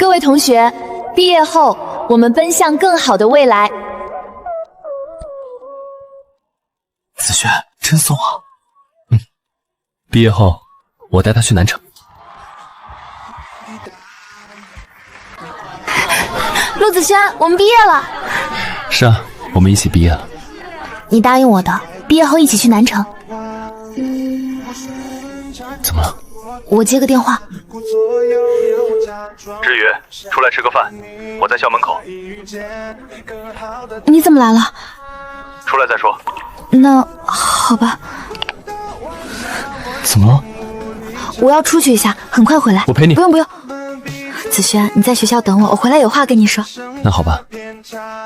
各位同学，毕业后我们奔向更好的未来。子轩真怂啊！毕业后我带他去南城。陆子轩，我们毕业了。是啊，我们一起毕业了。你答应我的，毕业后一起去南城。怎么了？我接个电话。志宇，出来吃个饭，我在校门口。你怎么来了？出来再说。那好吧。怎么了？我要出去一下，很快回来。我陪你。不用不用。子轩，你在学校等我，我回来有话跟你说。那好吧，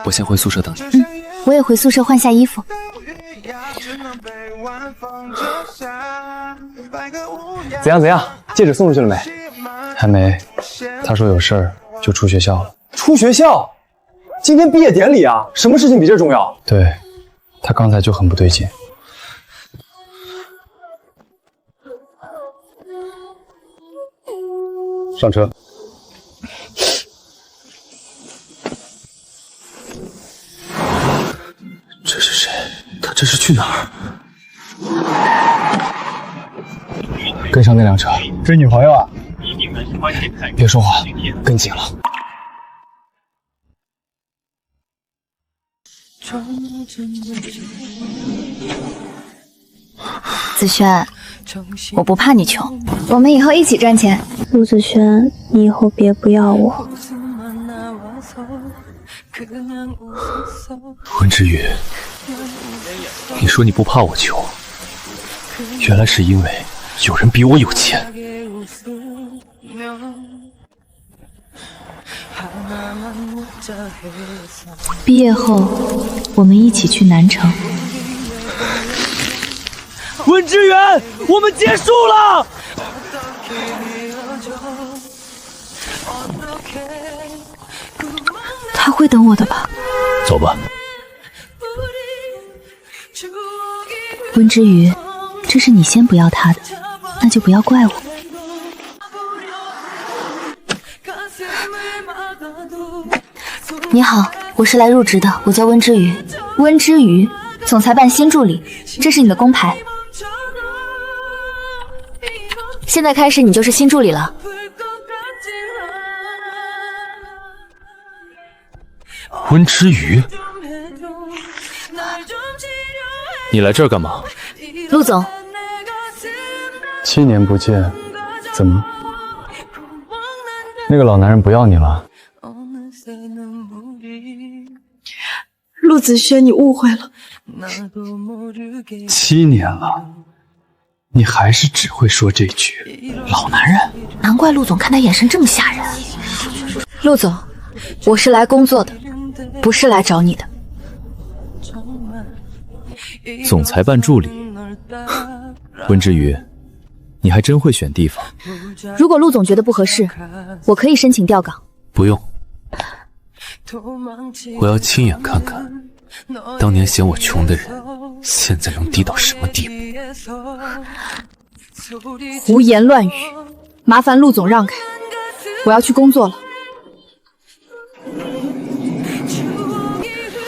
我先回宿舍等你。我也回宿舍换下衣服。怎样？戒指送出去了没？还没。他说有事儿就出学校了。出学校？今天毕业典礼啊，什么事情比这重要？对，他刚才就很不对劲。上车。这是谁？他这是去哪儿？跟上那辆车。追女朋友啊？别说话，跟紧了。子轩，我不怕你穷，我们以后一起赚钱。陆子轩，你以后别不要我。温之宇，你说你不怕我穷，原来是因为有人比我有钱。毕业后，我们一起去南城。温之源，我们结束了。他会等我的吧？走吧。温之瑜，这是你先不要他的，那就不要怪我。你好，我是来入职的，我叫温之瑜。温之瑜，总裁办新助理，这是你的工牌。现在开始，你就是新助理了。温之瑜，你来这儿干嘛？陆总，7年不见，怎么？那个老男人不要你了？陆子轩，你误会了。7年了，你还是只会说这句老男人。难怪陆总看他眼神这么吓人。陆总，我是来工作的，不是来找你的。总裁办助理，温之瑜，你还真会选地方。如果陆总觉得不合适，我可以申请调岗。不用，我要亲眼看看当年嫌我穷的人现在能低到什么地步。胡言乱语，麻烦陆总让开，我要去工作了。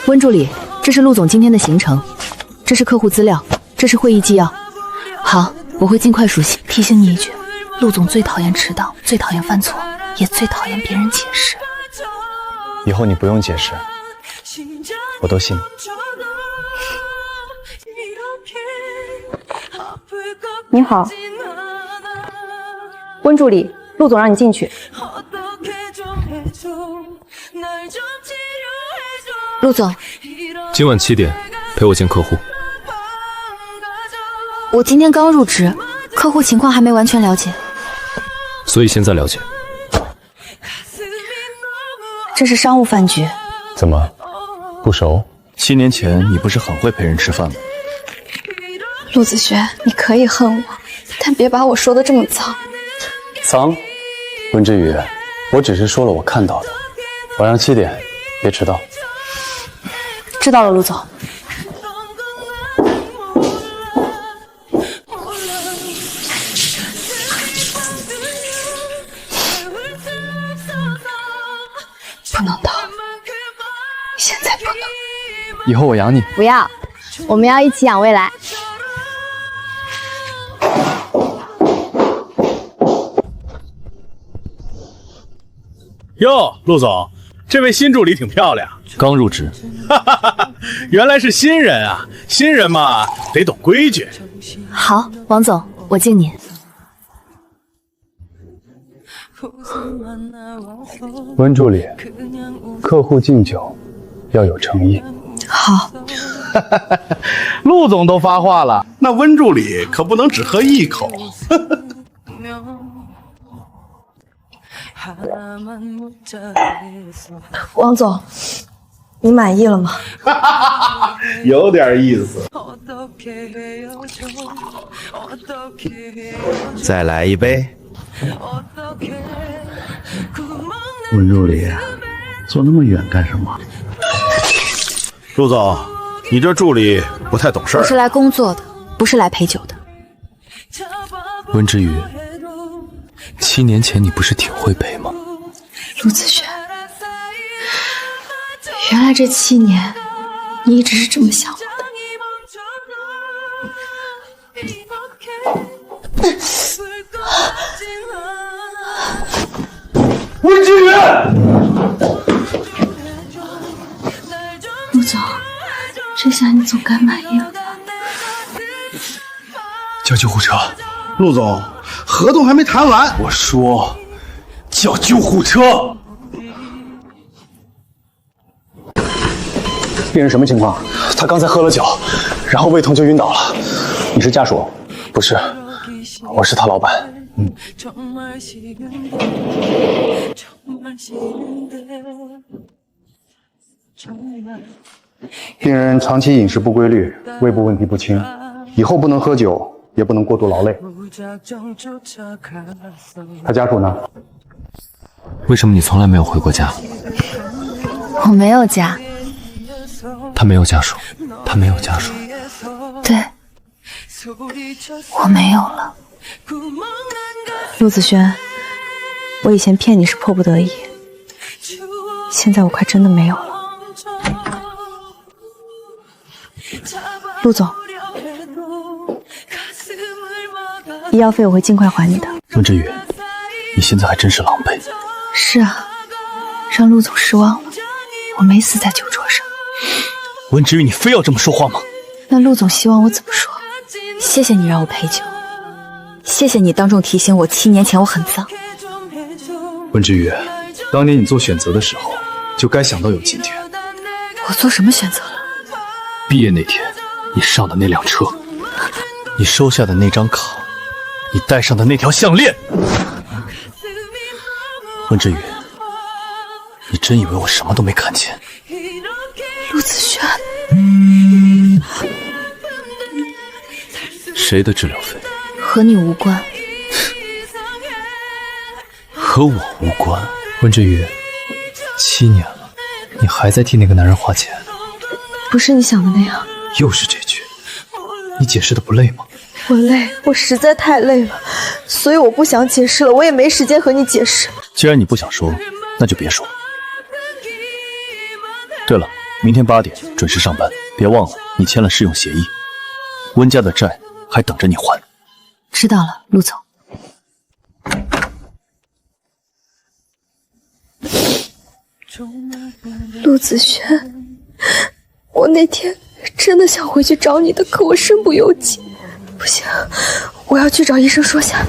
温助理，这是陆总今天的行程，这是客户资料，这是会议纪要。好，我会尽快熟悉。提醒你一句，陆总最讨厌迟到，最讨厌犯错，也最讨厌别人解释。以后你不用解释，我都信你。你好，温助理，陆总让你进去。陆总，今晚7点陪我见客户。我今天刚入职，客户情况还没完全了解，所以现在了解。这是商务饭局。怎么，不熟？7年前你不是很会陪人吃饭吗？陆子轩，你可以恨我，但别把我说的这么脏。脏？温之宇，我只是说了我看到的。晚上7点，别迟到。知道了，陆总。不能逃，现在不能。以后我养你。不要，我们要一起养未来。哟，陆总，这位新助理挺漂亮。刚入职，原来是新人啊！新人嘛，得懂规矩。好，王总，我敬您。温助理，客户敬酒要有诚意。好，陆总都发话了，那温助理可不能只喝一口。王总，你满意了吗？有点意思。再来一杯。温助理，走那么远干什么？陆总，你这助理不太懂事儿。我是来工作的，不是来陪酒的。温之宇，7年前你不是挺会陪吗？陆子轩，原来这7年，你一直是这么想我的。温之宇，陆总，这下你总该满意了吧？叫救护车！陆总，合同还没谈完。我说，叫救护车！病人什么情况？他刚才喝了酒，然后胃疼就晕倒了。你是家属？不是，我是他老板。病人长期饮食不规律，胃部问题不轻，以后不能喝酒，也不能过度劳累。他家属呢？为什么你从来没有回过家？我没有家。他没有家属，他没有家属。对，我没有了。陆子轩，我以前骗你是迫不得已，现在我快真的没有了。陆总，医药费我会尽快还你的。温之宇，你现在还真是狼狈。是啊，让陆总失望了。我没死在酒桌上。温之宇，你非要这么说话吗？那陆总希望我怎么说？谢谢你让我陪酒，谢谢你当众提醒我7年前我很脏。温之宇，当年你做选择的时候，就该想到有今天。我做什么选择了？毕业那天，你上的那辆车，你收下的那张卡，你戴上的那条项链。温之宇，你真以为我什么都没看见？陆子轩，谁的治疗费？和你无关。和我无关。温之宇，7年了，你还在替那个男人花钱？不是你想的那样。又是这句，你解释的不累吗？我累，我实在太累了，所以我不想解释了，我也没时间和你解释。既然你不想说，那就别说。对了，明天8点准时上班，别忘了你签了试用协议，温家的债还等着你还。知道了，陆总。陆子轩，我那天真的想回去找你的，可我身不由己。不行，我要去找医生说下。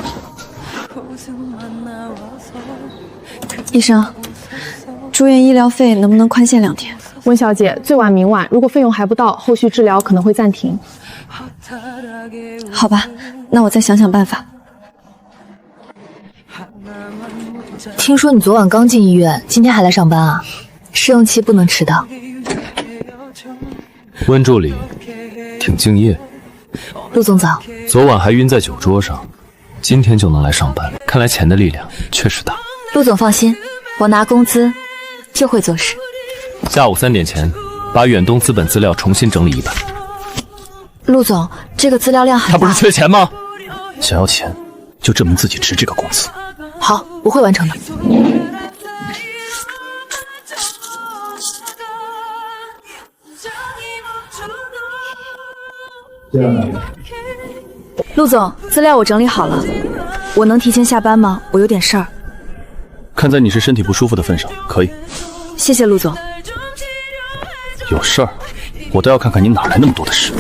医生，住院医疗费能不能宽限2天？温小姐，最晚明晚，如果费用还不到，后续治疗可能会暂停。好吧，那我再想想办法。听说你昨晚刚进医院，今天还来上班啊？试用期不能迟到。温助理挺敬业。陆总早。昨晚还晕在酒桌上，今天就能来上班，看来钱的力量确实大。陆总放心，我拿工资就会做事。下午3点前，把远东资本资料重新整理一版。陆总，这个资料量很大。他不是缺钱吗？想要钱，就证明自己值这个工资。好，我会完成的。陆总，资料我整理好了，我能提前下班吗？我有点事儿。看在你是身体不舒服的份上，可以。谢谢陆总。有事儿，我倒要看看你哪来那么多的事。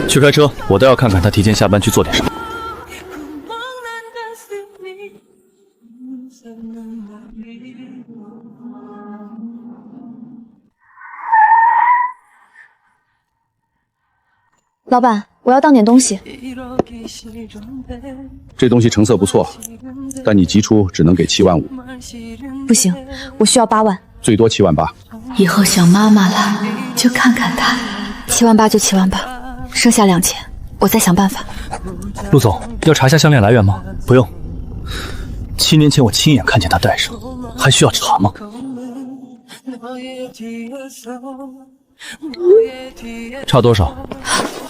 去开车，我倒要看看他提前下班去做点什么。老板，我要当点东西。这东西成色不错，但你急出只能给7万5，不行，我需要8万，最多7万8。以后想妈妈了就看看她。7万8就7万8，剩下2000，我再想办法。陆总，要查一下项链来源吗？不用，7年前我亲眼看见他戴上，还需要查吗？差多少？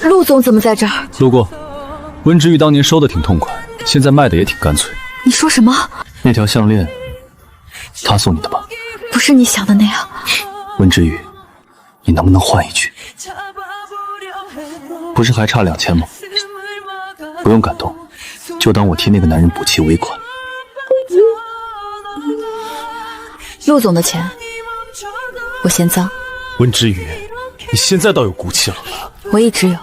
陆总怎么在这儿？路过。温之玉当年收的挺痛快，现在卖的也挺干脆。你说什么？那条项链，他送你的吧？不是你想的那样。温之玉，你能不能换一句？不是还差2000吗？不用感动，就当我替那个男人补齐尾款。陆总的钱，我嫌脏。温之玉，你现在倒有骨气了。我一直有，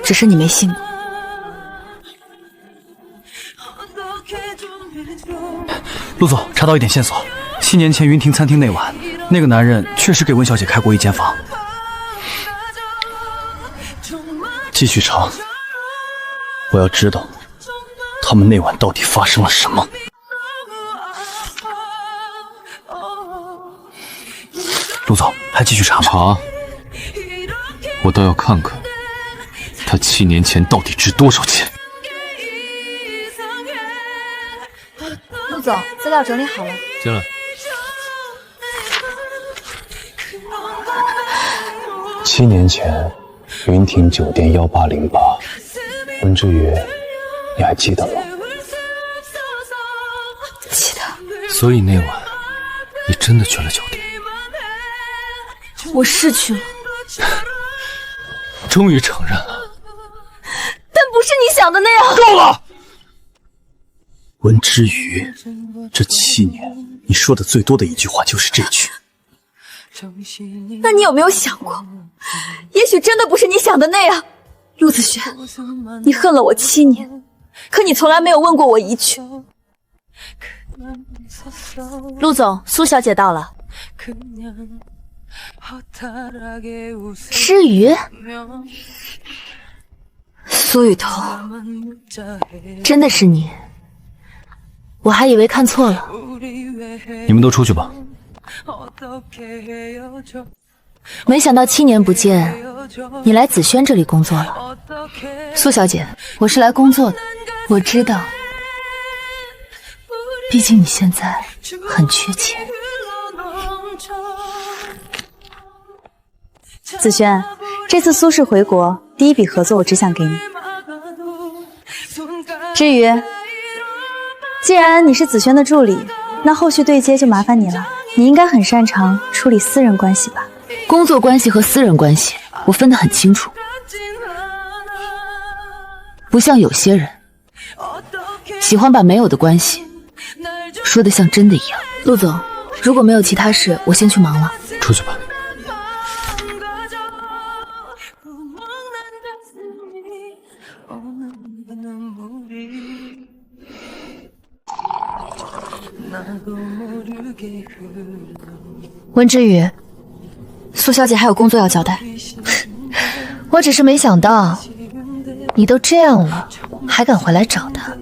只是你没信过。陆总，查到一点线索，7年前云亭餐厅那晚，那个男人确实给温小姐开过一间房。继续查，我要知道他们那晚到底发生了什么。陆总，还继续查吗？查，我倒要看看他7年前到底值多少钱。陆总，资料整理好了。进来。7年前，云亭酒店1808，温之瑜，你还记得吗？记得。所以那晚，你真的去了酒店？我是去了。终于承认了。但不是你想的那样。够了！温之瑜，这7年你说的最多的一句话就是这句。那你有没有想过，也许真的不是你想的那样？陆子轩，你恨了我7年，可你从来没有问过我一句。陆总，苏小姐到了。之瑜，苏雨桐，真的是你，我还以为看错了。你们都出去吧。没想到7年不见，你来紫萱这里工作了。苏小姐，我是来工作的，我知道，毕竟你现在很缺钱。紫萱，这次苏氏回国，第一笔合作我只想给你。至于，既然你是紫萱的助理，那后续对接就麻烦你了。你应该很擅长处理私人关系吧？工作关系和私人关系，我分得很清楚，不像有些人喜欢把没有的关系说得像真的一样。陆总，如果没有其他事，我先去忙了。出去吧。温之瑜，苏小姐还有工作要交代。我只是没想到，你都这样了，还敢回来找她。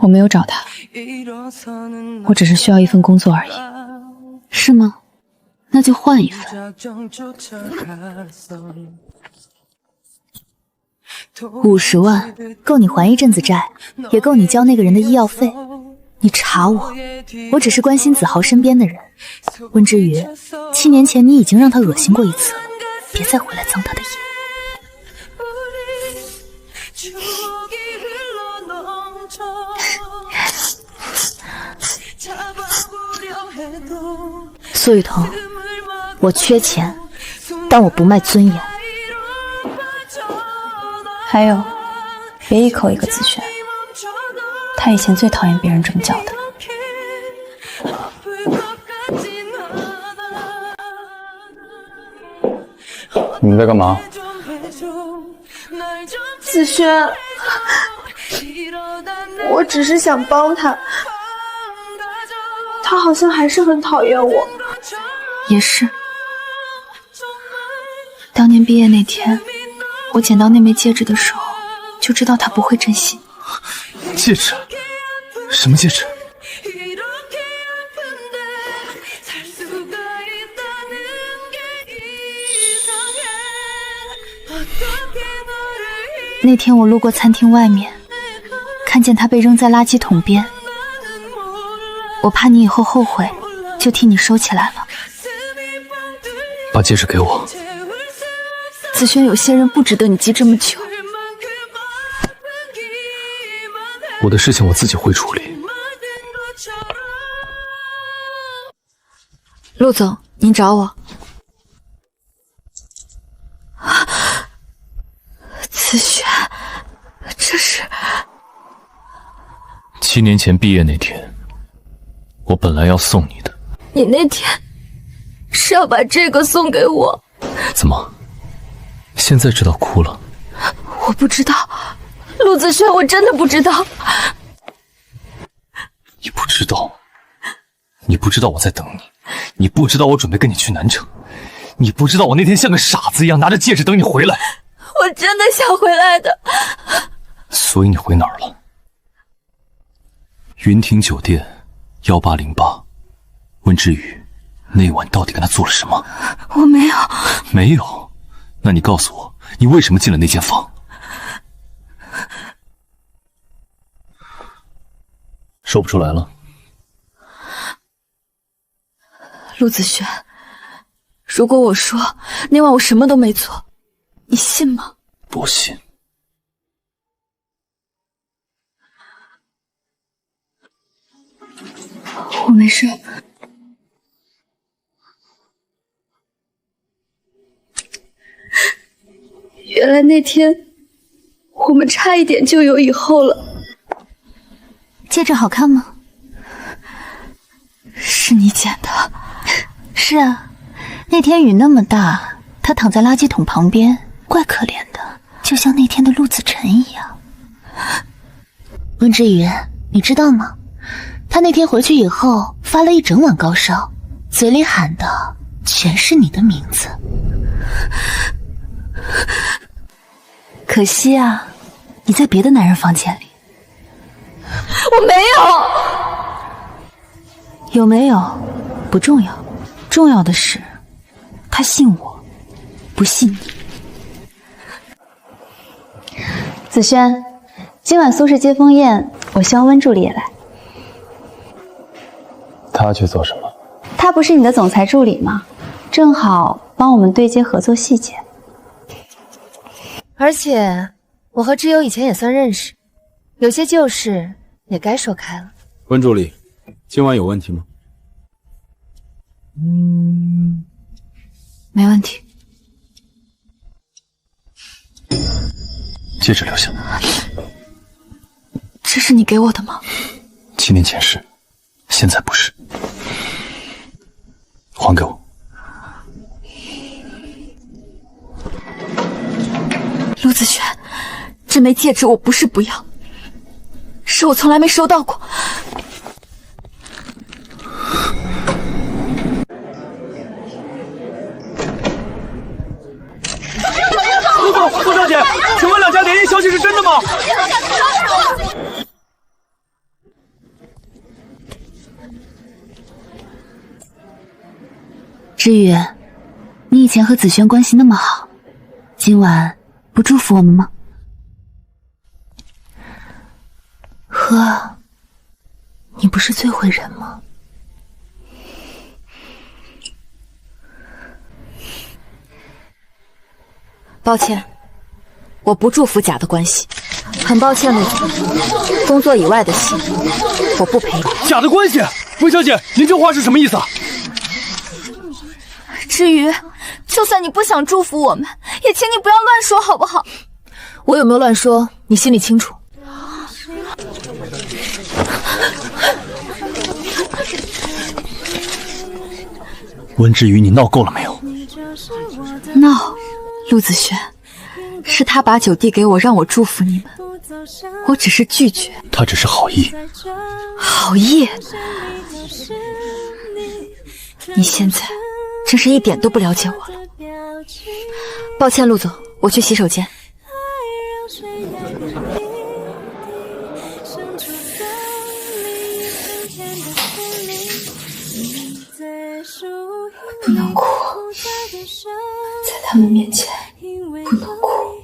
我没有找他，我只是需要一份工作而已。是吗？那就换一份。50万够你还一阵子债，也够你交那个人的医药费。你查我，我只是关心子豪身边的人。温之瑜，7年前你已经让他恶心过一次了，别再回来脏他的眼。苏雨桐，我缺钱，但我不卖尊严。还有，别一口一个子轩，他以前最讨厌别人这么叫的。你们在干嘛？子轩，我只是想帮他，他好像还是很讨厌我。也是，当年毕业那天，我捡到那枚戒指的时候，就知道他不会珍惜。戒指？什么戒指？那天我路过餐厅外面，看见它被扔在垃圾桶边，我怕你以后后悔，就替你收起来了。把戒指给我。子轩，有些人不值得你记这么久。我的事情我自己会处理。陆总，您找我。子轩，这是7年前毕业那天，我本来要送你的。你那天是要把这个送给我？怎么，现在知道哭了？我不知道，陆子轩，我真的不知道。你不知道？你不知道我在等你？你不知道我准备跟你去南城？你不知道我那天像个傻子一样拿着戒指等你回来？我真的想回来的。所以你回哪儿了？云亭酒店1808，温之宇，那晚到底跟他做了什么？我没有。没有？那你告诉我，你为什么进了那间房？说不出来了。陆子轩，如果我说那晚我什么都没做，你信吗？不信。我没事。原来那天我们差一点就有以后了。戒指好看吗？是你捡的？是啊，那天雨那么大，他躺在垃圾桶旁边，怪可怜的，就像那天的陆子辰一样。温之宇，你知道吗？他那天回去以后发了一整晚高烧，嘴里喊的全是你的名字。可惜啊，你在别的男人房间里。我没有。有没有不重要，重要的是他信我，不信你。子轩，今晚苏氏接风宴，我希望温助理也来。他去做什么？他不是你的总裁助理吗？正好帮我们对接合作细节。而且我和知友以前也算认识，有些旧事也该说开了。温助理，今晚有问题吗？没问题。戒指留下。这是你给我的吗？7年前是，现在不是。还给我。陆子轩，这枚戒指我不是不要，是我从来没收到过。陆小姐，请问两家联姻消息是真的吗？知宇，你以前和子轩关系那么好，今晚不祝福我们吗？呵，你不是最会忍吗？抱歉，我不祝福假的关系。很抱歉，陆总，工作以外的事我不陪你。假的关系？温小姐，您这话是什么意思啊？至于，就算你不想祝福我们，也请你不要乱说好不好？我有没有乱说，你心里清楚。温之宇，你闹够了没有？闹，陆子轩，是他把酒递给我，让我祝福你们，我只是拒绝。他只是好意。好意？你现在真是一点都不了解我了。抱歉，陆总，我去洗手间。不能哭，在他们面前不能哭。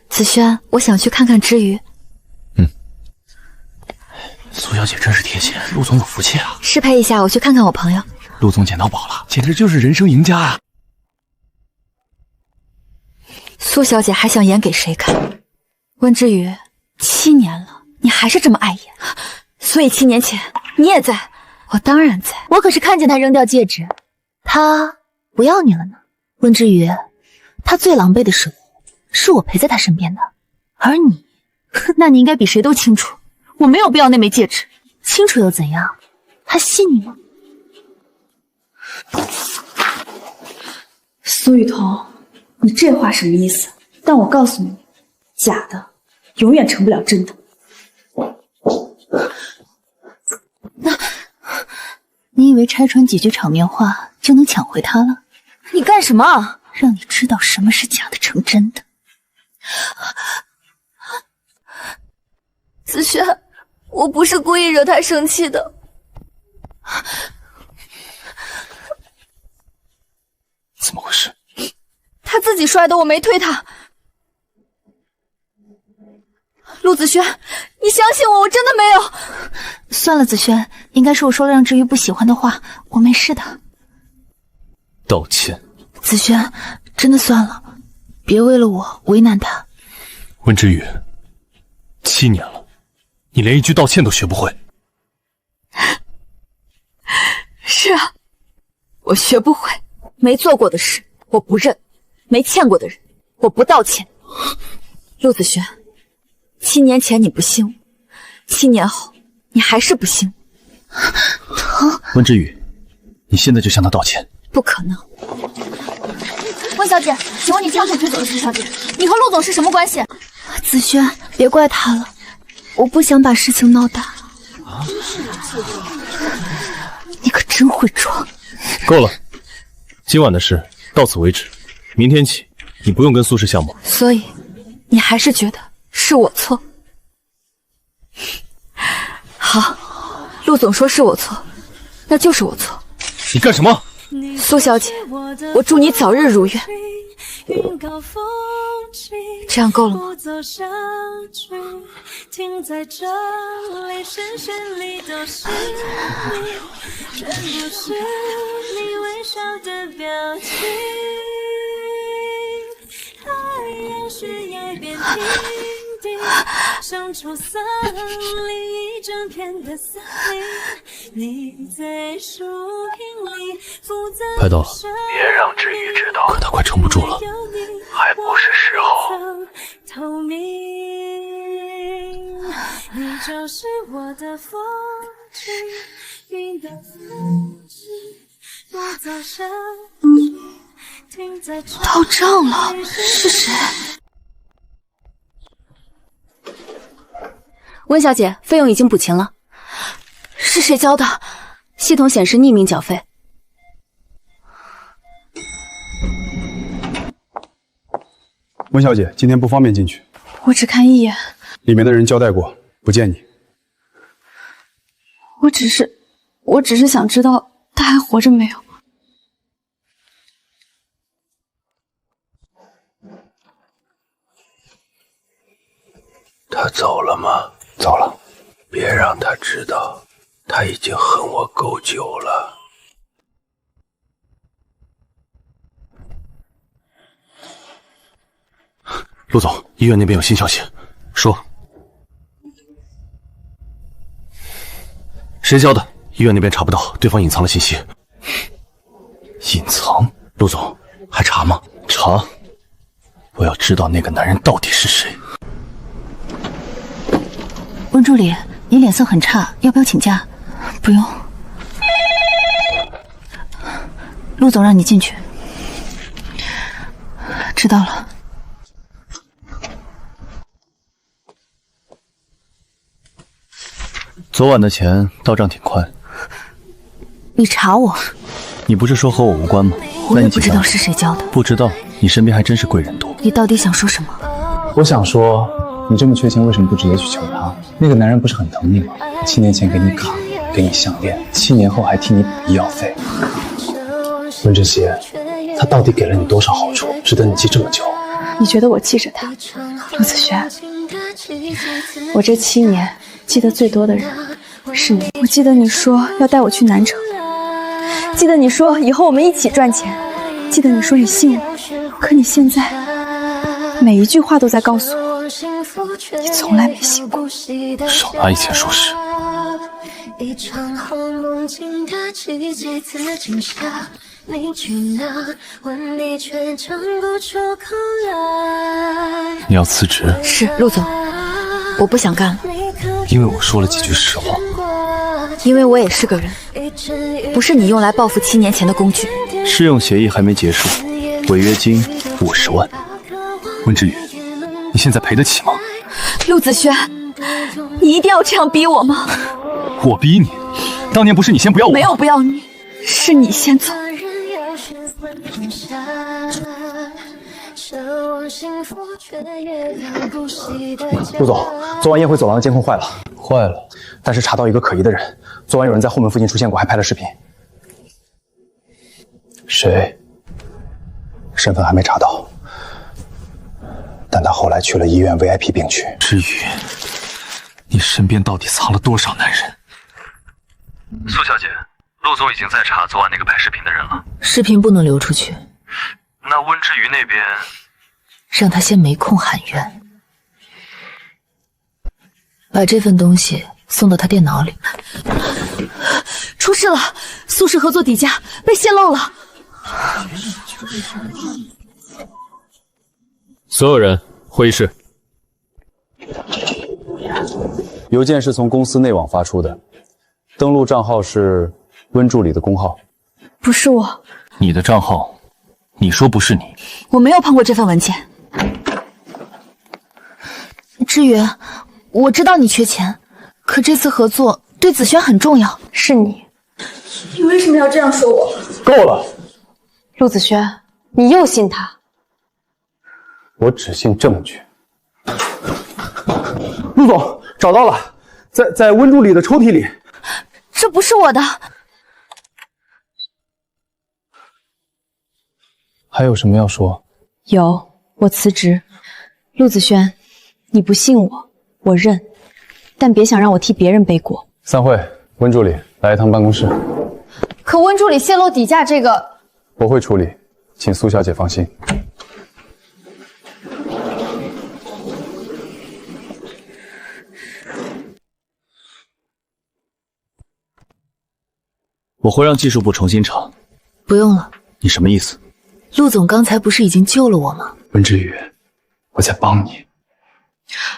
子轩，我想去看看之瑜。苏小姐真是贴心，陆总有福气啊！适配一下，我去看看我朋友。陆总捡到宝了，简直就是人生赢家啊！苏小姐还想演给谁看？温之瑜，7年了，你还是这么爱演，所以7年前你也在。我当然在，我可是看见他扔掉戒指，他不要你了呢。温之瑜，他最狼狈的时候，是我陪在他身边的，而你，那你应该比谁都清楚，我没有必要那枚戒指。清楚又怎样？他信你吗？苏雨桐，你这话什么意思？但我告诉你，假的永远成不了真的。你以为拆穿几句场面话就能抢回他了？你干什么？让你知道什么是假的成真的。子轩，我不是故意惹他生气的。怎么回事？他自己摔的，我没推他。陆子轩，你相信我，我真的没有。算了，子轩，应该是我说了让之瑜不喜欢的话，我没事的。道歉。子轩，真的算了，别为了我为难他。温之宇，7年了，你连一句道歉都学不会。是啊，我学不会。没做过的事我不认，没欠过的人我不道歉。陆子轩，7年前你不信我，7年后你还是不信我。温之宇，你现在就向他道歉。不可能。温小姐，请问你枪手推走的是小姐，你和陆总是什么关系？子轩，别怪他了，我不想把事情闹大。你可真会装。够了，今晚的事到此为止，明天起你不用跟苏氏项目。所以你还是觉得是我错？好，陆总说是我错，那就是我错。你干什么？苏小姐，我祝你早日如愿。这样够了吗？停在这里，视线里都是你，全部是你微笑的表情。太阳悬崖边停定，像出森林一整片的森林，你在树荫里负责。拍到了，别让之宇知道，可他快撑不住了，还不是时候。透明，你就是我的风景，云的风景，我走上停在这。到账了，是谁？温小姐，费用已经补齐了。是谁交的？系统显示匿名缴费。温小姐，今天不方便进去。我只看一眼。里面的人交代过，不见你。我只是想知道他还活着没有。他走了吗？走了。别让他知道，他已经恨我够久了。陆总，医院那边有新消息，说谁交的？医院那边查不到，对方隐藏了信息。隐藏？陆总，还还查吗？查，我要知道那个男人到底是谁。温助理，你脸色很差，要不要请假？不用。陆总让你进去。知道了。昨晚的钱到账挺快。你查我？你不是说和我无关吗？我也不知道是谁教的。不知道，你身边还真是贵人多。你到底想说什么？我想说，你这么缺钱，为什么不直接去求他？那个男人不是很疼你吗？7年前给你卡，给你项链，7年后还替你补医药费。温之熙，他到底给了你多少好处，值得你记这么久？你觉得我记着他？陆子轩，我这7年记得最多的人是你。我记得你说要带我去南城，记得你说以后我们一起赚钱，记得你说你信我，可你现在每一句话都在告诉我，你从来没信过。少拿以前说事。一场好梦境的季节自今夏，你去哪？问你却讲不出口来。你要辞职？是陆总，我不想干了。因为我说了几句实话。因为我也是个人，不是你用来报复7年前的工具。试用协议还没结束，违约金50万。温之宇，你现在赔得起吗？陆子轩，你一定要这样逼我吗？我逼你？当年不是你先不要我？没有不要你，是你先走。陆总，昨晚宴会走廊的监控坏了，但是查到一个可疑的人，昨晚有人在后门附近出现过，还拍了视频。谁？身份还没查到，但他后来去了医院 VIP 病区。之宇，你身边到底藏了多少男人？苏小姐，陆总已经在查昨晚那个拍视频的人了。视频不能流出去。那温之瑜那边，让他先没空喊冤，把这份东西送到他电脑里。出事了，苏氏合作底价被泄露了。所有人，会议室。邮件是从公司内网发出的，登录账号是温助理的公号。不是我。你的账号，你说不是你？我没有碰过这份文件。志远，我知道你缺钱，可这次合作对子轩很重要。是你，你为什么要这样说我？够了，陆子轩，你又信他？我只信证据。陆总找到了，在温助理的抽屉里。这不是我的。还有什么要说？有，我辞职。陆子轩，你不信我，我认，但别想让我替别人背锅。散会，温助理来一趟办公室。可温助理泄露底价这个，我会处理，请苏小姐放心。我会让技术部重新查。不用了。你什么意思？陆总刚才不是已经救了我吗？温之宇，我在帮你。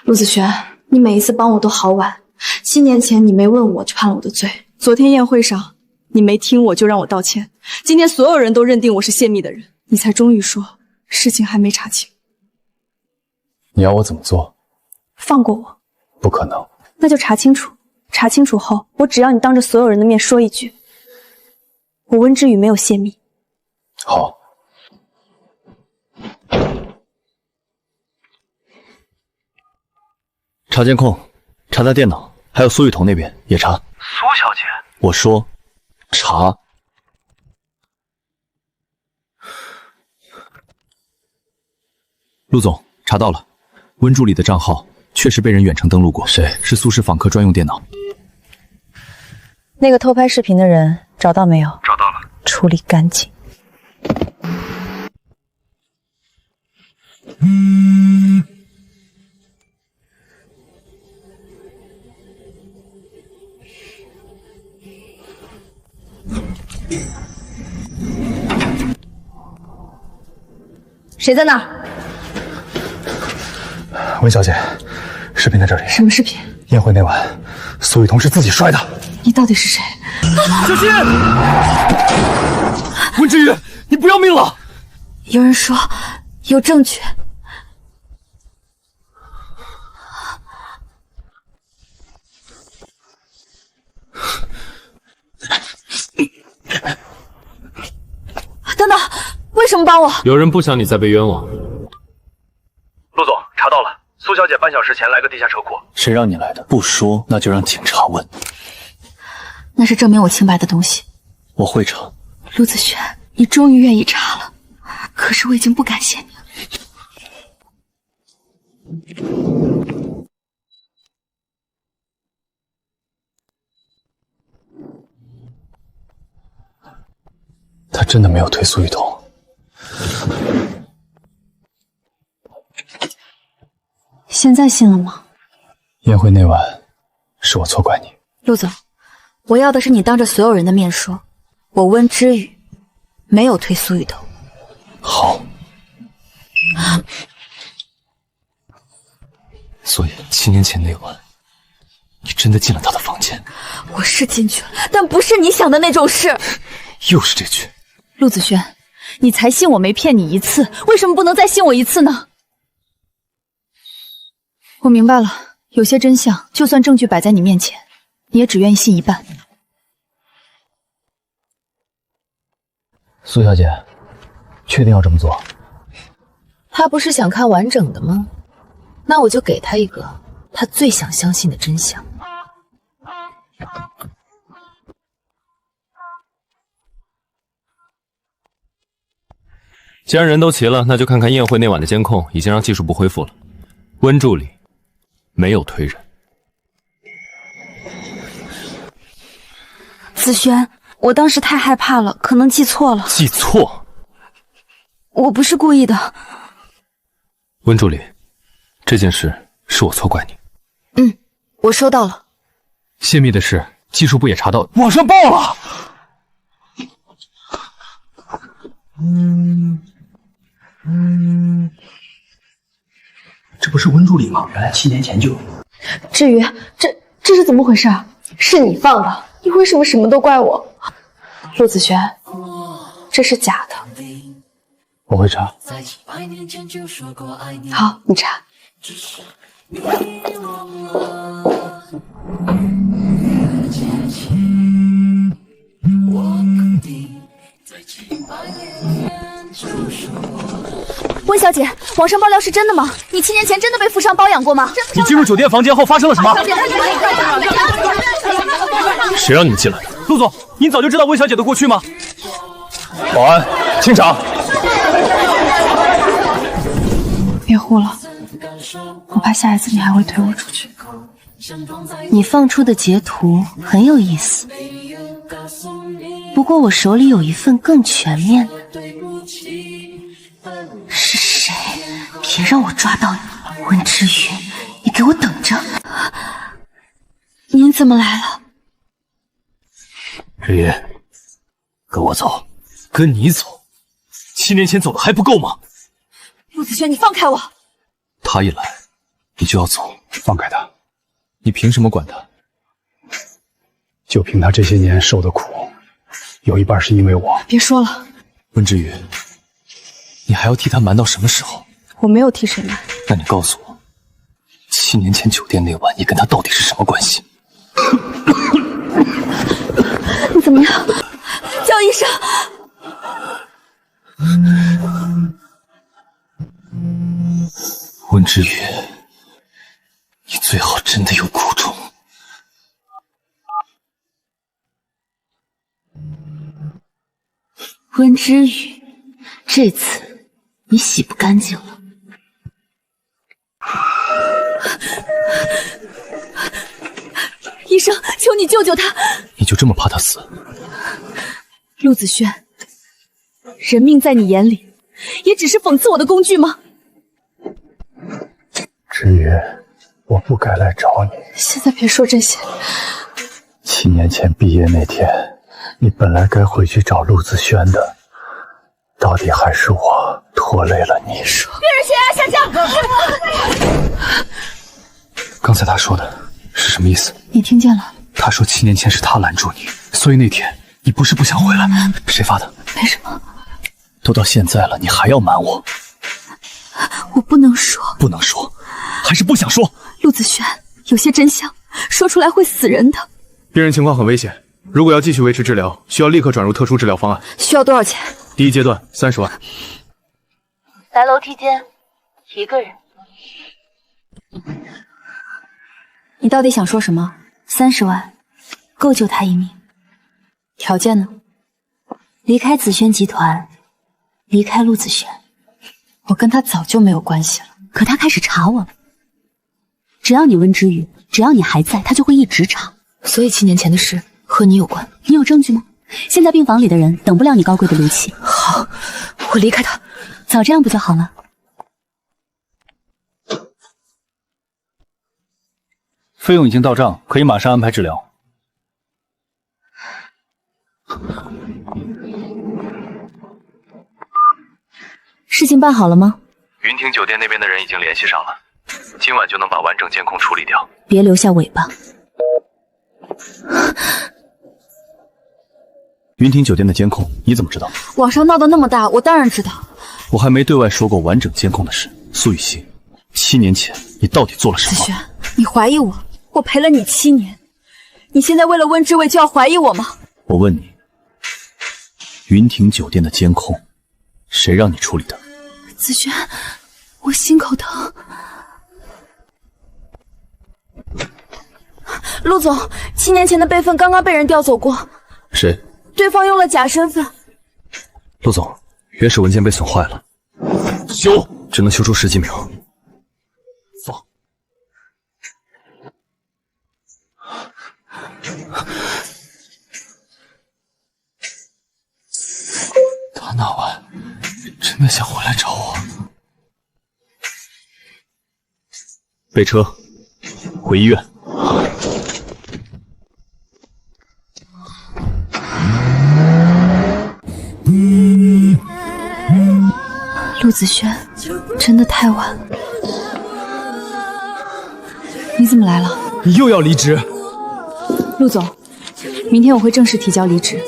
陆子轩，你每一次帮我都好晚。7年前你没问我就判了我的罪，昨天宴会上你没听我就让我道歉，今天所有人都认定我是泄密的人，你才终于说事情还没查清。你要我怎么做？放过我？不可能。那就查清楚，查清楚后，我只要你当着所有人的面说一句，我温之宇没有泄密。好。查监控，查他电脑，还有苏雨桐那边也查。苏小姐，我说查。陆总查到了，温助理的账号确实被人远程登录过。谁？是苏氏访客专用电脑。那个偷拍视频的人找到没有？找到了，处理干净。谁在那儿？温小姐，视频在这里。什么视频？宴会那晚，苏雨桐是自己摔的。你到底是谁？小心！温之宇，你不要命了！有人说有证据。等等，为什么帮我？有人不想你再被冤枉。陆总，查到了，苏小姐半小时前来个地下车库。谁让你来的？不说，那就让警察问。那是证明我清白的东西。我会查。陆子轩，你终于愿意查了，可是我已经不感谢你了。他真的没有推苏雨桐。现在信了吗？宴会那晚，是我错怪你。陆总，我要的是你当着所有人的面说，我温之宇没有推苏雨桐。好。所以7年前那晚，你真的进了他的房间？我是进去了，但不是你想的那种事。又是这句。陆子轩，你才信我没骗你一次，为什么不能再信我一次呢？我明白了，有些真相，就算证据摆在你面前，你也只愿意信一半。苏小姐，确定要这么做？他不是想看完整的吗？那我就给他一个他最想相信的真相。既然人都齐了，那就看看宴会那晚的监控，已经让技术部恢复了。温助理没有推人。子轩，我当时太害怕了，可能记错了。记错？我不是故意的。温助理，这件事是我错怪你。我收到了。泄密的事，技术部也查到，网上报了。这不是温助理吗？原来7年前就有。至于这是怎么回事？是你放的，你为什么什么都怪我？陆子轩，这是假的。我会查。好，你查。温小姐，网上爆料是真的吗？你7年前真的被富商包养过吗？你进入酒店房间后发生了什么？谁让你们进来的？陆总，您早就知道温小姐的过去吗？保安，清场。别护了，我怕下一次你还会推我出去。你放出的截图很有意思，不过我手里有一份更全面的。是谁？别让我抓到你！温之宇，你给我等着！您怎么来了？日月，跟我走。跟你走？7年前走的还不够吗？陆子轩，你放开我！他一来，你就要走。放开他。你凭什么管他？就凭他这些年受的苦，有一半是因为我。别说了。温之宇，你还要替他瞒到什么时候？我没有替谁瞒。那你告诉我，7年前酒店那晚，你跟他到底是什么关系？你怎么样？叫医生！温之宇，你最好真的有苦衷。温之宇，这次你洗不干净了。医生，求你救救他！你就这么怕他死？陆子轩，人命在你眼里，也只是讽刺我的工具吗？之宇，我不该来找你。现在别说这些。7年前毕业那天，你本来该回去找陆子轩的，到底还是我拖拖累了你。说，别人先下降。刚才他说的是什么意思？你听见了？他说7年前是他拦住你，所以那天你不是不想回来？谁发的？没什么。都到现在了，你还要瞒我？我不能说。不能说，还是不想说？陆子轩，有些真相说出来会死人的。病人情况很危险，如果要继续维持治疗，需要立刻转入特殊治疗方案。需要多少钱？第一阶段30万。来楼梯间，1个人。你到底想说什么？30万够救他一命，条件呢？离开紫萱集团，离开陆子轩。我跟他早就没有关系了，可他开始查我了。只要你温之羽，只要你还在，他就会一直查。所以7年前的事和你有关。你有证据吗？现在病房里的人等不了你高贵的怒气。好，我离开他。早这样不就好了？费用已经到账，可以马上安排治疗。事情办好了吗？云亭酒店那边的人已经联系上了，今晚就能把完整监控处理掉。别留下尾巴。云亭酒店的监控你怎么知道？网上闹得那么大，我当然知道。我还没对外说过完整监控的事。苏雨欣，7年前你到底做了什么？子轩，你怀疑我？我陪了你7年，你现在为了温之卫就要怀疑我吗？我问你，云亭酒店的监控，谁让你处理的？子轩，我心口疼。陆总，7年前的备份刚刚被人调走过。谁？对方用了假身份。陆总，原始文件被损坏了，修只能修出10几秒。放。他那晚真的想回来找我。备车，回医院。陆子轩，真的太晚了。你怎么来了？你又要离职？陆总，明天我会正式提交离职。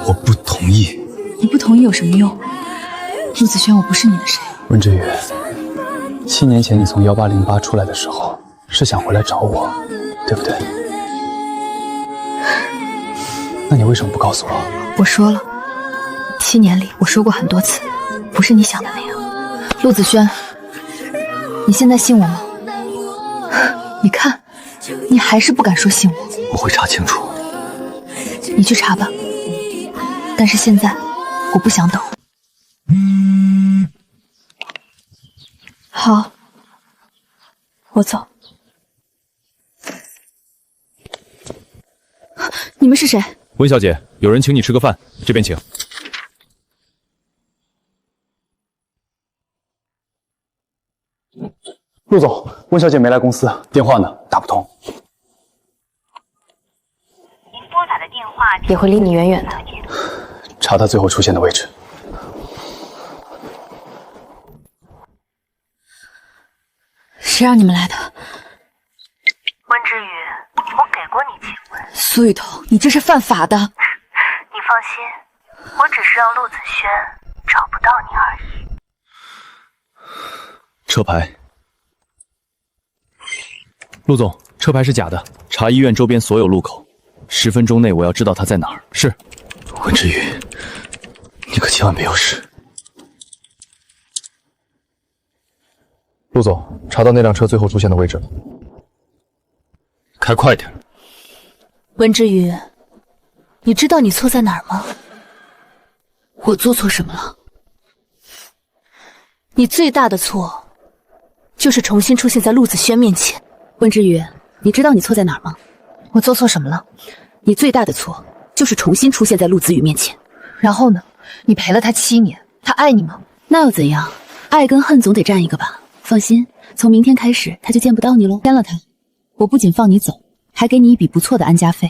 我不同意。你不同意有什么用？陆子轩，我不是你的谁。温之羽，7年前你从1808出来的时候，是想回来找我，对不对？那你为什么不告诉我？我说了，7年里我说过很多次，不是你想的那样。陆子轩，你现在信我吗？你看，你还是不敢说信我。我会查清楚。你去查吧，但是现在我不想等。好，我走。你们是谁？温小姐，有人请你吃个饭，这边请。陆总，温小姐没来公司，电话呢？打不通。您拨打的电话也会离你远远的。查她最后出现的位置。谁让你们来的？温之羽，我给过你机会。苏雨桐，你这是犯法的。你放心，我只是让陆子轩找不到你而已。车牌。陆总，车牌是假的，查医院周边所有路口，10分钟内我要知道他在哪儿。是。温之羽，你可千万别有事。陆总，查到那辆车最后出现的位置了。开快点。温之羽，你知道你错在哪儿吗？我做错什么了？你最大的错，就是重新出现在陆子轩面前。温之羽，你知道你错在哪儿吗？我做错什么了？你最大的错，就是重新出现在陆子羽面前。然后呢？你陪了他7年，他爱你吗？那又怎样？爱跟恨总得占一个吧。放心，从明天开始他就见不到你喽。签了他，我不仅放你走，还给你一笔不错的安家费。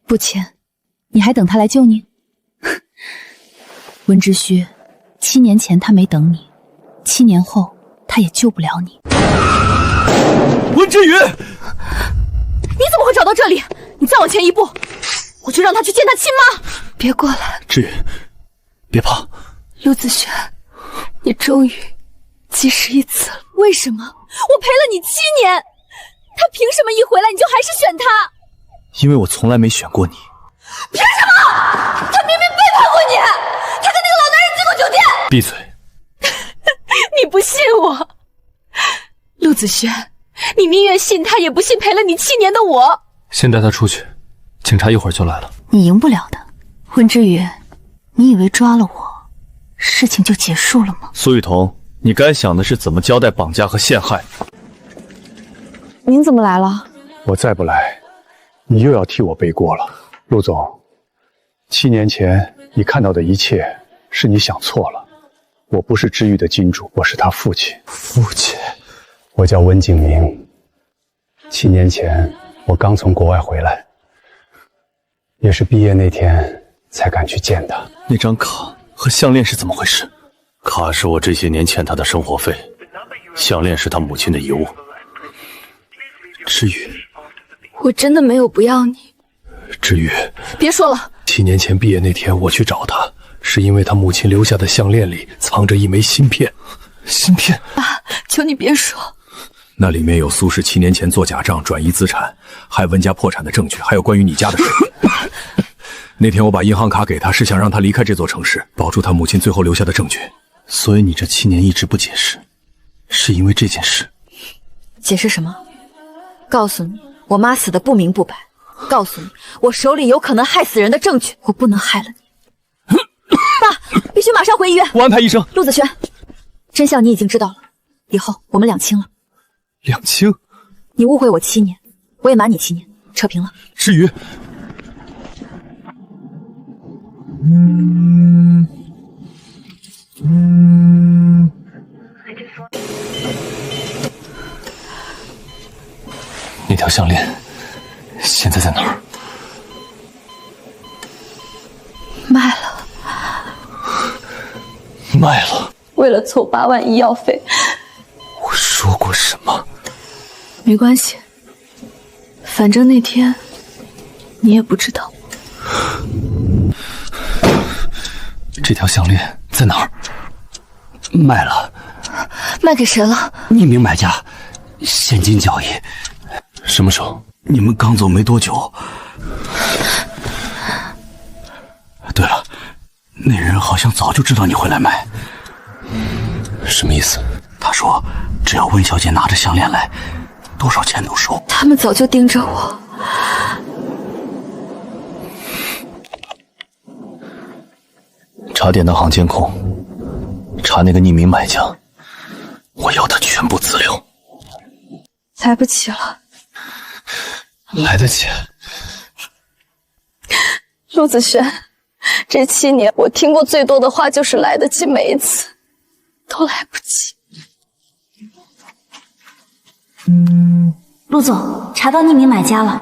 不签，你还等他来救你？温之虚， 7年前他没等你，7年后他也救不了你。温之宇，你怎么会找到这里？你再往前一步，我就让他去见他亲妈。别过来，之宇，别怕。陆子轩，你终于及时一次了。为什么？我陪了你7年，他凭什么一回来你就还是选他？因为我从来没选过你。凭什么？他明明背叛过你，他跟那个老男人进过酒店。闭嘴！你不信我，陆子轩，你宁愿信他，也不信陪了你7年的我。先带他出去，警察一会儿就来了。你赢不了的，温之宇，你以为抓了我，事情就结束了吗？苏雨桐，你该想的是怎么交代绑架和陷害。您怎么来了？我再不来，你又要替我背锅了。陆总，7年前你看到的一切是你想错了。我不是知玉的金主，我是他父亲。父亲？我叫温景明。7年前我刚从国外回来，也是毕业那天才敢去见他。那张卡和项链是怎么回事？卡是我这些年欠他的生活费，项链是他母亲的遗物。知宇，我真的没有不要你。知宇，别说了。 7年前毕业那天，我去找他，是因为他母亲留下的项链里藏着一枚芯片。芯片？爸，求你别说。那里面有苏氏7年前做假账转移资产，害温家破产的证据，还有关于你家的事。那天我把银行卡给他，是想让他离开这座城市，保住他母亲最后留下的证据。所以你这7年一直不解释，是因为这件事？解释什么？告诉你，我妈死的不明不白。告诉你，我手里有可能害死人的证据，我不能害了你。爸，必须马上回医院。我安排医生。陆子轩，真相你已经知道了，以后我们两清了。两清？你误会我7年，我也瞒你7年，扯平了。至于，那条项链现在在哪儿？卖了，卖了。为了凑8万医药费。我说过什么？没关系，反正那天你也不知道。这条项链在哪儿？卖了。卖给谁了？匿名买家，现金交易。什么时候？你们刚走没多久。对了，那人好像早就知道你会来买。什么意思？他说，只要温小姐拿着项链来，多少钱都收。他们早就盯着我。查典当行监控，查那个匿名买家，我要他全部资料。来不及了。来得及。陆子轩，这7年我听过最多的话就是来得及，每一次都来不及。陆总，查到匿名买家了。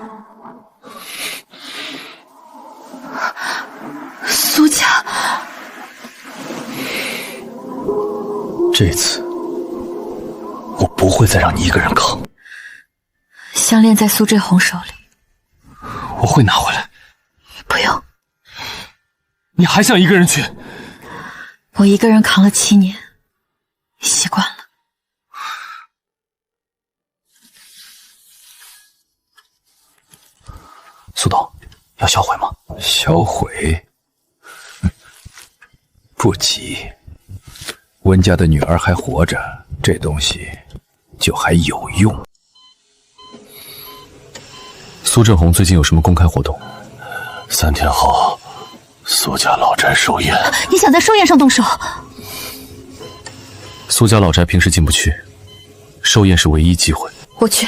苏家，这次我不会再让你一个人扛。项链在苏志红手里，我会拿回来。不用。你还想一个人去？我一个人扛了7年，习惯了。苏董，要销毁吗？销毁？不急。温家的女儿还活着，这东西就还有用。苏振宏最近有什么公开活动？3天后，苏家老宅寿宴。你想在寿宴上动手？苏家老宅平时进不去，寿宴是唯一机会。我去。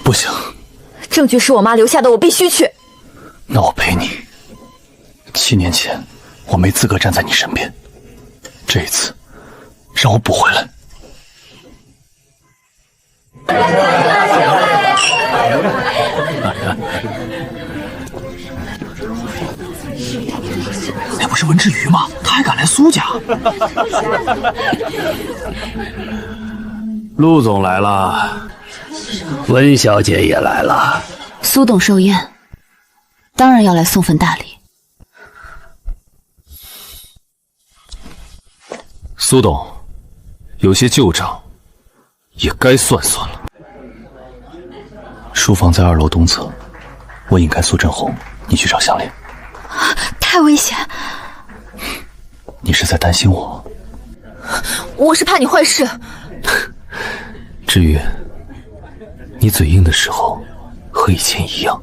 不行。证据是我妈留下的，我必须去。那我陪你。7年前，我没资格站在你身边，这一次，让我补回来。那不是文之瑜吗？他还敢来苏家？陆总来了，温小姐也来了。苏董寿宴，当然要来送份大礼。苏董，有些旧账也该算算了。书房在2楼东侧，我引开苏振宏，你去找项链。太危险！你是在担心我？我是怕你坏事。至于你嘴硬的时候，和以前一样。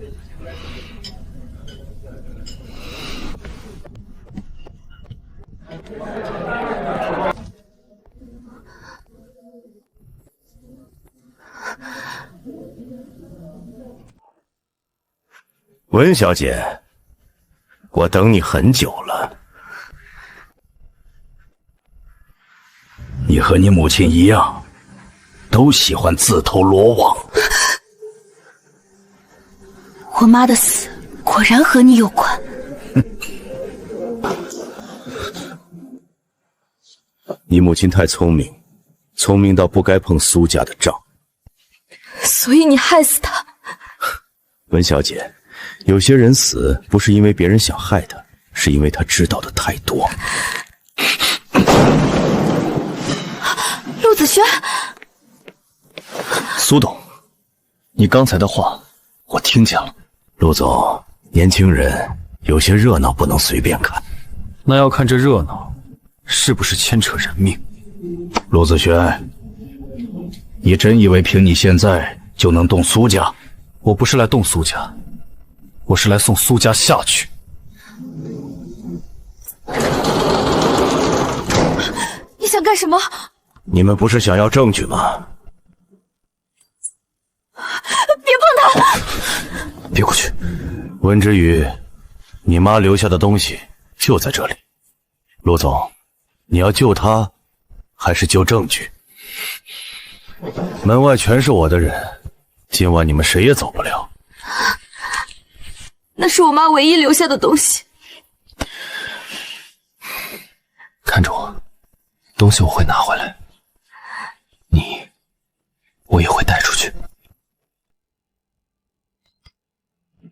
文小姐，我等你很久了。你和你母亲一样，都喜欢自投罗网。我妈的死果然和你有关。你母亲太聪明，聪明到不该碰苏家的账。所以你害死她。文小姐，有些人死不是因为别人想害他，是因为他知道的太多。陆子轩，苏董，你刚才的话我听见了。陆总，年轻人有些热闹不能随便看。那要看这热闹是不是牵扯人命。陆子轩，你真以为凭你现在就能动苏家？我不是来动苏家，我是来送苏家下去。你想干什么？你们不是想要证据吗？别碰他！别过去。温之宇，你妈留下的东西就在这里。陆总，你要救她，还是救证据？门外全是我的人，今晚你们谁也走不了。那是我妈唯一留下的东西。看着我，东西我会拿回来，我也会带出去。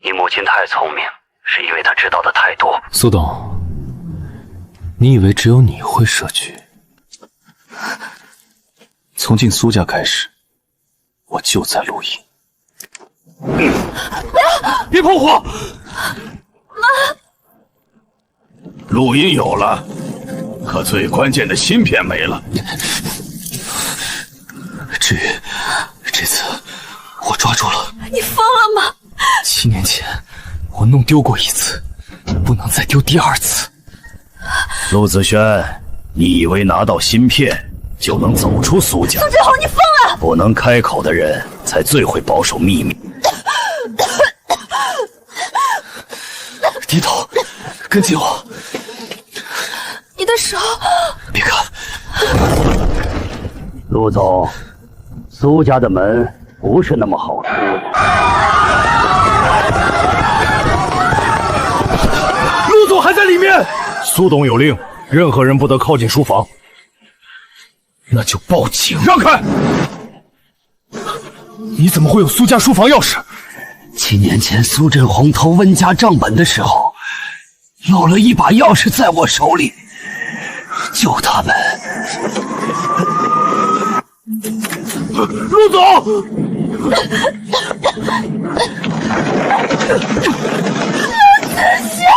你母亲太聪明，是因为她知道的太多。苏董，你以为只有你会设局？从进苏家开始，我就在录音。别碰火！妈，录音有了，可最关键的芯片没了。至于这次我抓住了。你疯了吗？7年前我弄丢过1次，不能再丢第2次。陆子轩，你以为拿到芯片就能走出苏家？苏志宏，你疯了！不能开口的人才最会保守秘密。低头，跟紧我。你的手！别看。陆总，苏家的门不是那么好出的。陆总还在里面。苏董有令，任何人不得靠近书房。那就报警！让开！你怎么会有苏家书房钥匙？7年前苏振宏偷温家账本的时候，漏了一把钥匙在我手里，救他们。陆总！陆子轩！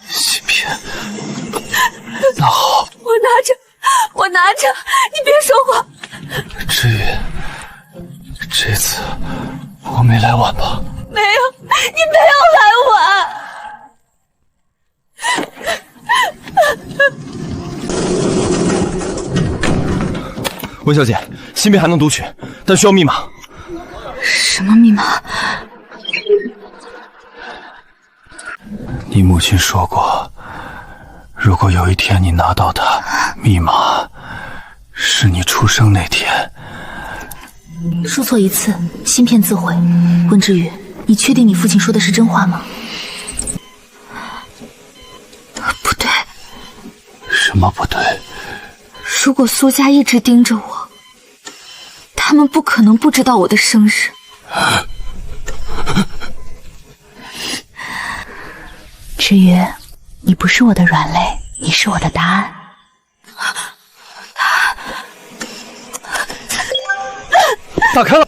芯片，那好，我拿着，你别说话。至于这次我没来晚吧？没有，你没有来晚。温小姐，芯片还能读取，但需要密码。什么密码？你母亲说过，如果有一天你拿到它，密码是你出生那天。输错1次，芯片自毁。温之宇，你确定你父亲说的是真话吗？么不对？如果苏家一直盯着我，他们不可能不知道我的生日。至于，你不是我的软肋，你是我的答案。打开了。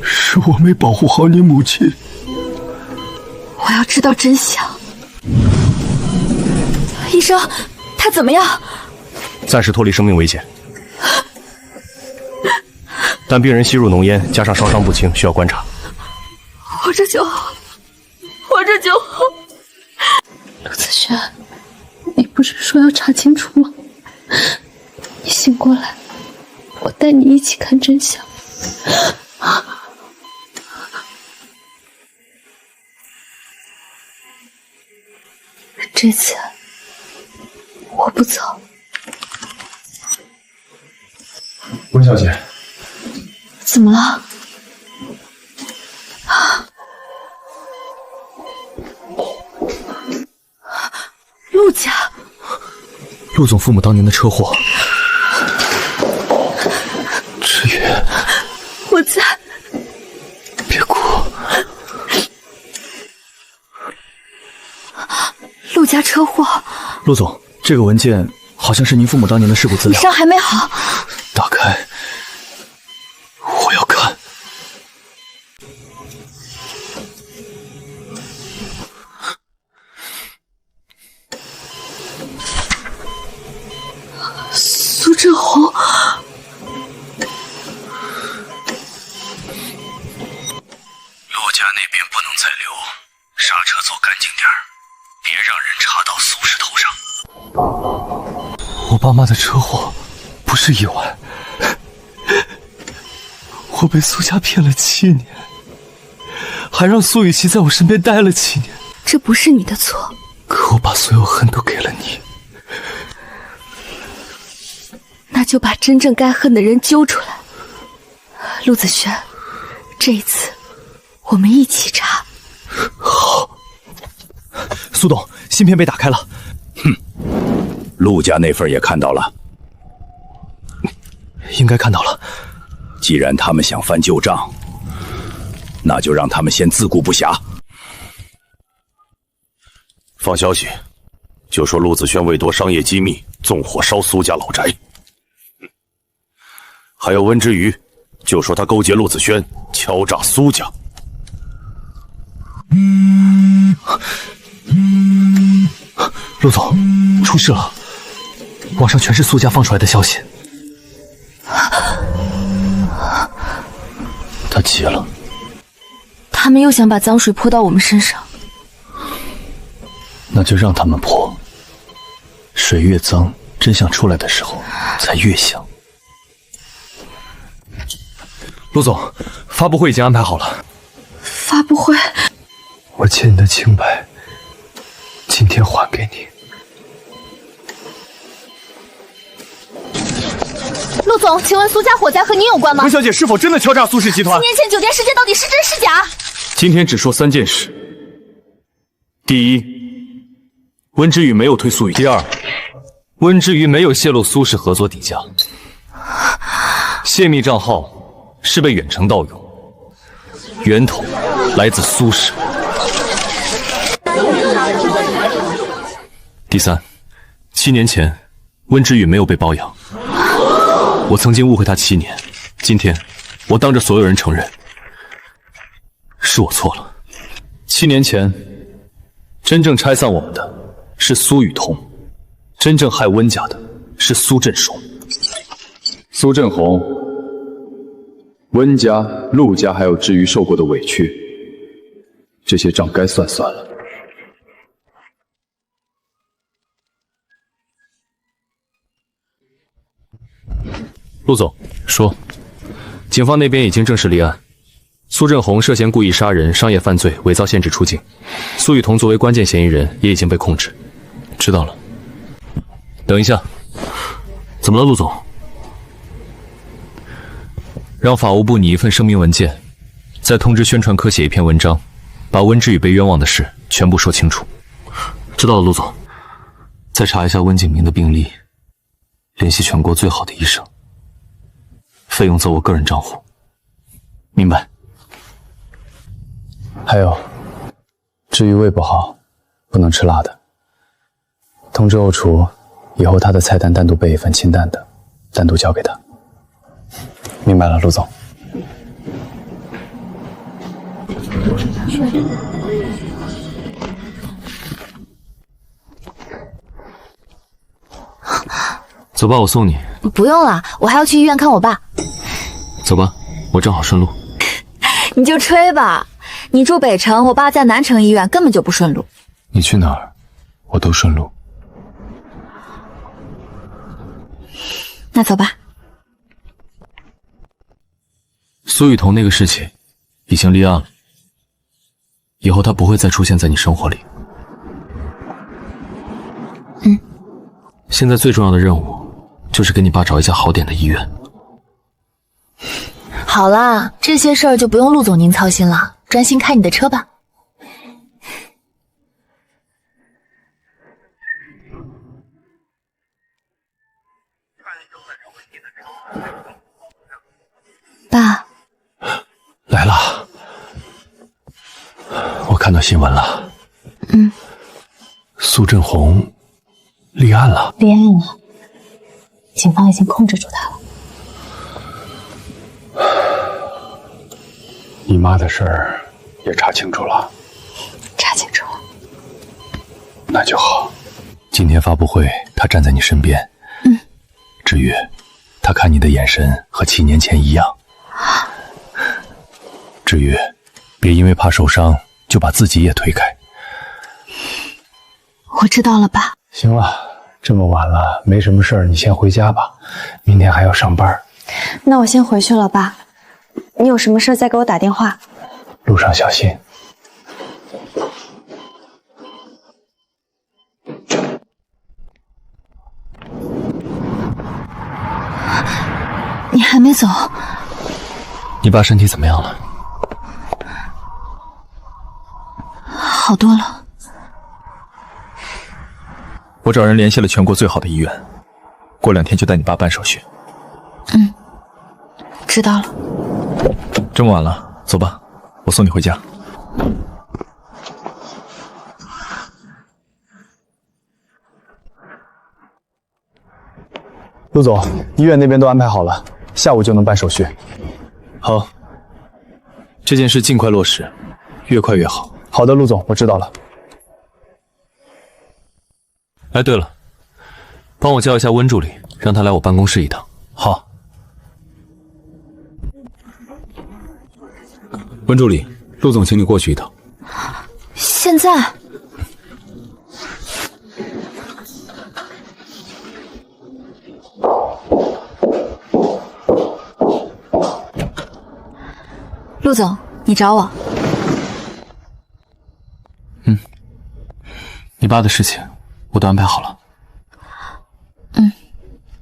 是我没保护好你母亲。我要知道真相。医生，他怎么样？暂时脱离生命危险，但病人吸入浓烟，加上烧伤不轻，需要观察。活着就好，活着就好。陆子轩，你不是说要查清楚吗？你醒过来，我带你一起看真相。这次我不走。温小姐，怎么了？陆家，陆总父母当年的车祸。志宇，我在。别哭。陆家车祸。陆总，这个文件好像是您父母当年的事故资料。你伤还没好。打开，我要看。苏振宏，陆家那边不能再留，刹车走干净点儿，别让人查到苏氏头上。我爸妈的车祸不是意外，我被苏家骗了7年，还让苏雨琦在我身边待了7年。这不是你的错，可我把所有恨都给了你。那就把真正该恨的人揪出来。陆子轩，这一次我们一起查。好。苏董，芯片被打开了。哼，陆家那份也看到了。应该看到了。既然他们想翻旧账，那就让他们先自顾不暇。放消息，就说陆子轩为夺商业机密，纵火烧苏家老宅。还有温之瑜，就说他勾结陆子轩，敲诈苏家。陆总，出事了！网上全是苏家放出来的消息。他急了，他们又想把脏水泼到我们身上。那就让他们泼。水越脏，真相出来的时候才越香。陆总，发布会已经安排好了。发布会？我欠你的清白，今天还给你。陆总，请问苏家火灾和您有关吗？温小姐是否真的敲诈苏氏集团？ 7年前酒店事件到底是真是假？今天只说3件事。第一，温之宇没有推苏雨；第二，温之宇没有泄露苏氏合作底价。泄密账号是被远程盗用，源头来自苏氏。第三，7年前温之宇没有被包养，我曾经误会他7年，今天我当着所有人承认，是我错了。7年前，真正拆散我们的是苏雨桐，真正害温家的是苏振雄。苏振宏，温家、陆家还有之瑜受过的委屈，这些账该算算了。陆总说，警方那边已经正式立案，苏振宏涉嫌故意杀人、商业犯罪、伪造限制出境，苏雨桐作为关键嫌疑人也已经被控制。知道了。等一下，怎么了，陆总？让法务部拟一份声明文件，再通知宣传科写一篇文章，把温之羽被冤枉的事全部说清楚。知道了，陆总。再查一下温景明的病历，联系全国最好的医生，费用走我个人账户。明白。还有，至于胃不好，不能吃辣的。通知后厨，以后他的菜单单独备一份清淡的，单独交给他。明白了，陆总。走吧，我送你。不用了，我还要去医院看我爸。走吧，我正好顺路。你就吹吧，你住北城，我爸在南城医院，根本就不顺路。你去哪儿，我都顺路。那走吧。苏雨桐那个事情已经立案了，以后他不会再出现在你生活里。现在最重要的任务就是给你爸找一家好点的医院。好啦，这些事儿就不用陆总您操心了，专心开你的车吧。爸，来了，我看到新闻了。苏振宏立案了。立案了，警方已经控制住他了。你妈的事儿也查清楚了？查清楚了。那就好。今天发布会，他站在你身边。至于他看你的眼神和7年前一样。至于别因为怕受伤就把自己也推开。我知道了，爸。行了，这么晚了，没什么事儿，你先回家吧，明天还要上班。那我先回去了，爸。你有什么事再给我打电话。路上小心。你还没走？你爸身体怎么样了？好多了。我找人联系了全国最好的医院，过2天就带你爸办手续。知道了。这么晚了，走吧，我送你回家。陆总，医院那边都安排好了，下午就能办手续。好，这件事尽快落实，越快越好。好的，陆总，我知道了。哎，对了，帮我叫一下温助理，让他来我办公室一趟。好。温助理，陆总请你过去一趟。现在？陆总，你找我？你爸的事情我都安排好了。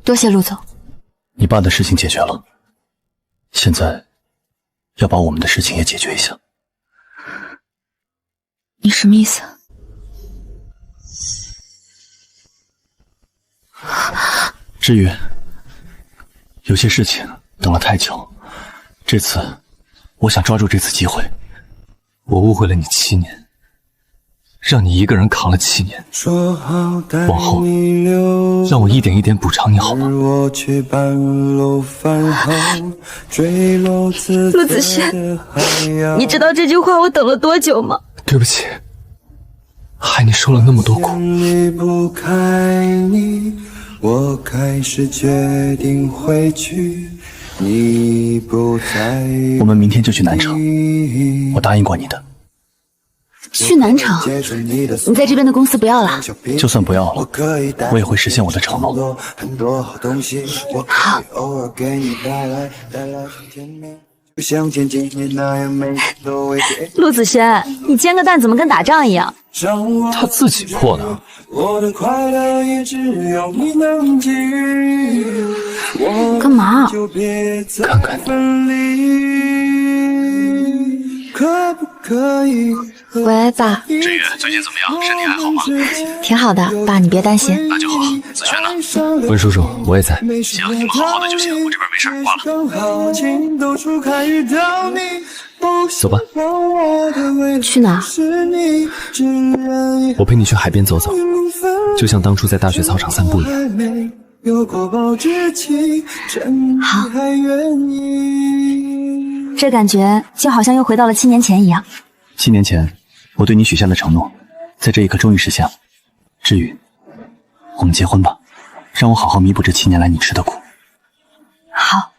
多谢陆总。你爸的事情解决了，现在要把我们的事情也解决一下。你什么意思？至于有些事情等了太久，这次我想抓住这次机会。我误会了你7年，让你一个人扛了7年，往后让我一点一点补偿你好吗？陆子轩，你知道这句话我等了多久吗？对不起，害你受了那么多苦。我开始决定回去，你不在。我们明天就去南城，我答应过你的。去南城？你在这边的公司不要了？就算不要了，我也会实现我的承诺。好。陆子轩，你煎个蛋怎么跟打仗一样？他自己破的。我的快乐也只有你能给予，干嘛？看看你。喂，爸。志宇，最近怎么样？身体还好吗？挺好的，爸，你别担心。那就好。子轩呢？温叔叔，我也在。行，你们好好的就行，我这边没事，挂了。走吧。去哪？我陪你去海边走走，就像当初在大学操场散步一样。好。这感觉就好像又回到了7年前一样。7年前，我对你许下的承诺，在这一刻终于实现了。志宇，我们结婚吧，让我好好弥补这7年来你吃的苦。好。